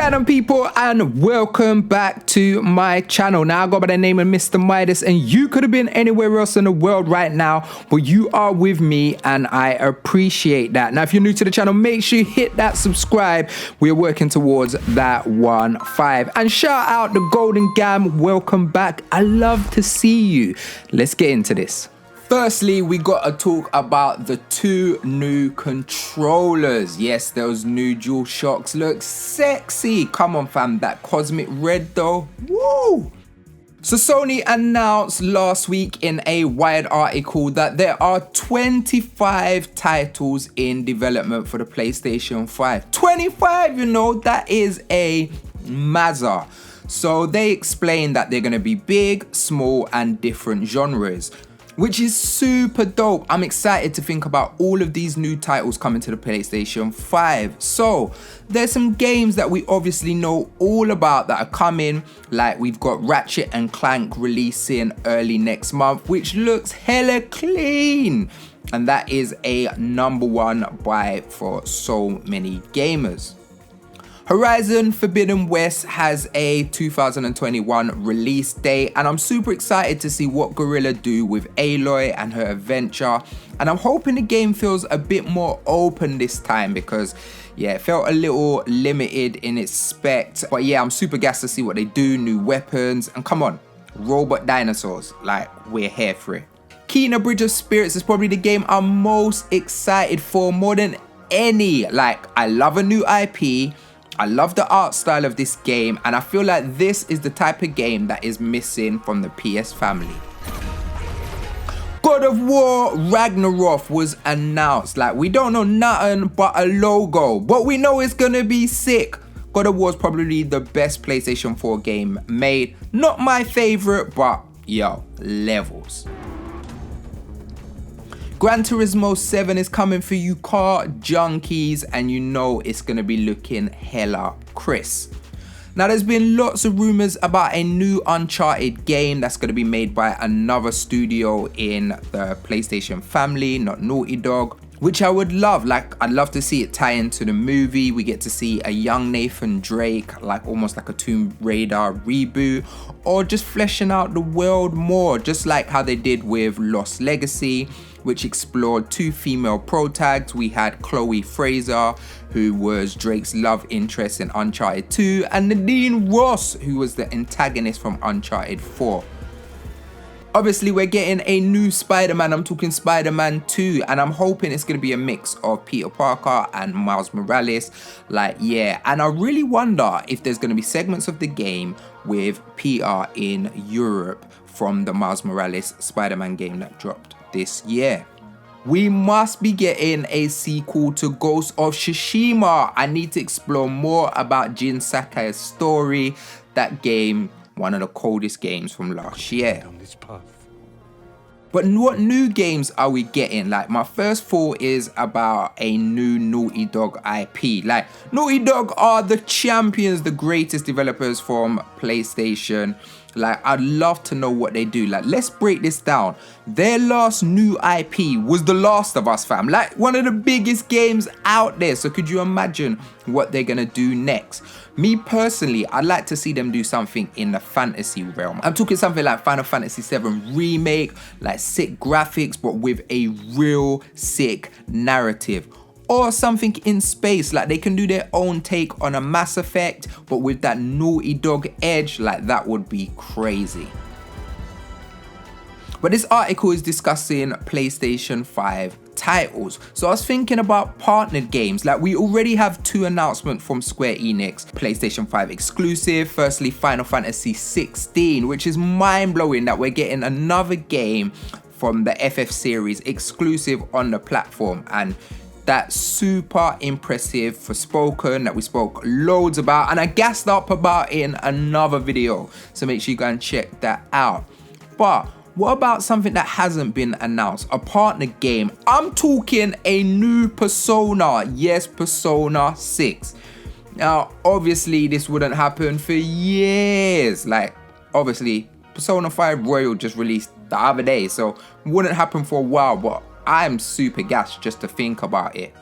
Right on, people, and welcome back to my channel. Now I go by the name of Mr. Midas, and you could have been anywhere else in the world right now, but you are with me and I appreciate that. Now if you're new to the channel, make sure you hit that subscribe. We're working towards that 1.5. And shout out the Golden Gam, welcome back. I love to see you. Let's get into this. Firstly, we got to talk about the two new controllers. Yes, those new DualShocks look sexy. Come on, fam, that cosmic red though. Woo! So Sony announced last week in a Wired article that there are 25 titles in development for the PlayStation 5. 25, you know, that is a mazza. So they explained that they're going to be big, small, and different genres, which is super dope. I'm excited to think about all of these new titles coming to the PlayStation 5. So there's some games that we obviously know all about that are coming, like we've got Ratchet and Clank releasing early next month, which looks hella clean. And that is a #1 buy for so many gamers. Horizon Forbidden West has a 2021 release date, and I'm super excited to see what Guerrilla do with Aloy and her adventure. And I'm hoping the game feels a bit more open this time because, yeah, it felt a little limited in its spec. But yeah, I'm super gassed to see what they do, new weapons, and come on, robot dinosaurs, like we're here for it. Kena Bridge of Spirits is probably the game I'm most excited for more than any. Like, I love a new IP. I love the art style of this game, and I feel like this is the type of game that is missing from the PS family. God of War Ragnarok was announced. Like, we don't know nothing but a logo, but we know it's gonna be sick. God of War is probably the best PlayStation 4 game made. Not my favorite, but yo, levels. Gran Turismo 7 is coming for you car junkies, and you know it's going to be looking hella crisp. Now there's been lots of rumors about a new Uncharted game that's going to be made by another studio in the PlayStation family, not Naughty Dog, which I would love. Like, I'd love to see it tie into the movie. We get to see a young Nathan Drake, like almost like a Tomb Raider reboot, or just fleshing out the world more, just like how they did with Lost Legacy, which explored two female protags. We had Chloe Fraser, who was Drake's love interest in Uncharted 2, and Nadine Ross, who was the antagonist from Uncharted 4. Obviously, we're getting a new Spider-Man. I'm talking Spider-Man 2, and I'm hoping it's going to be a mix of Peter Parker and Miles Morales. Like, yeah, and I really wonder if there's going to be segments of the game with Peter in Europe from the Miles Morales Spider-Man game that dropped this year. We must be getting a sequel to Ghost of Tsushima. I need to explore more about Jin Sakai's story. That game, one of the coldest games from last year. But what new games are we getting? Like, my first thought is about a new Naughty Dog IP. Like, Naughty Dog are the champions, the greatest developers from PlayStation. Like, I'd love to know what they do. Like, let's break this down. Their last new IP was The Last of Us, fam. Like, one of the biggest games out there. So could you imagine what they're gonna do next? Me personally, I'd like to see them do something in the fantasy realm. I'm talking something like Final Fantasy VII Remake, like sick graphics, but with a real sick narrative. Or something in space, like they can do their own take on a Mass Effect, but with that Naughty Dog edge, like that would be crazy. But this article is discussing PlayStation 5 titles. So I was thinking about partnered games. Like, we already have two announcements from Square Enix, PlayStation 5 exclusive. Firstly, Final Fantasy 16, which is mind-blowing that we're getting another game from the FF series exclusive on the platform. And that's super impressive for Spoken, that we spoke loads about, and I gassed up about it in another video, so make sure you go and check that out. But what about something that hasn't been announced? A partner game. I'm talking a new Persona. Yes, Persona 6. Now, obviously, this wouldn't happen for years. Like, obviously, Persona 5 Royal just released the other day, so it wouldn't happen for a while, but I'm super gassed just to think about it.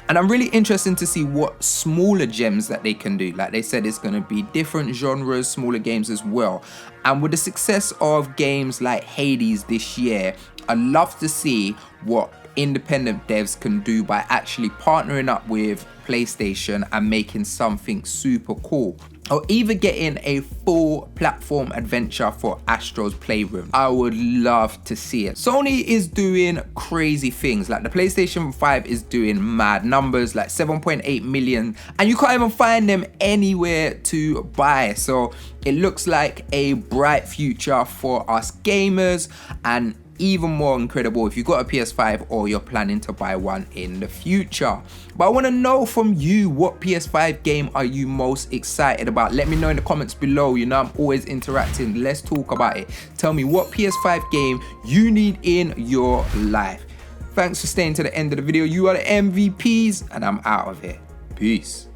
And I'm really interested to see what smaller gems that they can do. Like they said, it's going to be different genres, smaller games as well. And with the success of games like Hades this year, I'd love to see what independent devs can do by actually partnering up with PlayStation and making something super cool. Or even getting a full platform adventure for Astro's Playroom. I would love to see it. Sony is doing crazy things. Like the PlayStation 5 is doing mad numbers, like 7.8 million, and you can't even find them anywhere to buy. So it looks like a bright future for us gamers, and even more incredible if you've got a PS5 or you're planning to buy one in the future. But I want to know from you, what PS5 game are you most excited about? Let me know in the comments below. You know, I'm always interacting. Let's talk about it. Tell me what PS5 game you need in your life. Thanks for staying to the end of the video. You are the MVPs, and I'm out of here. Peace.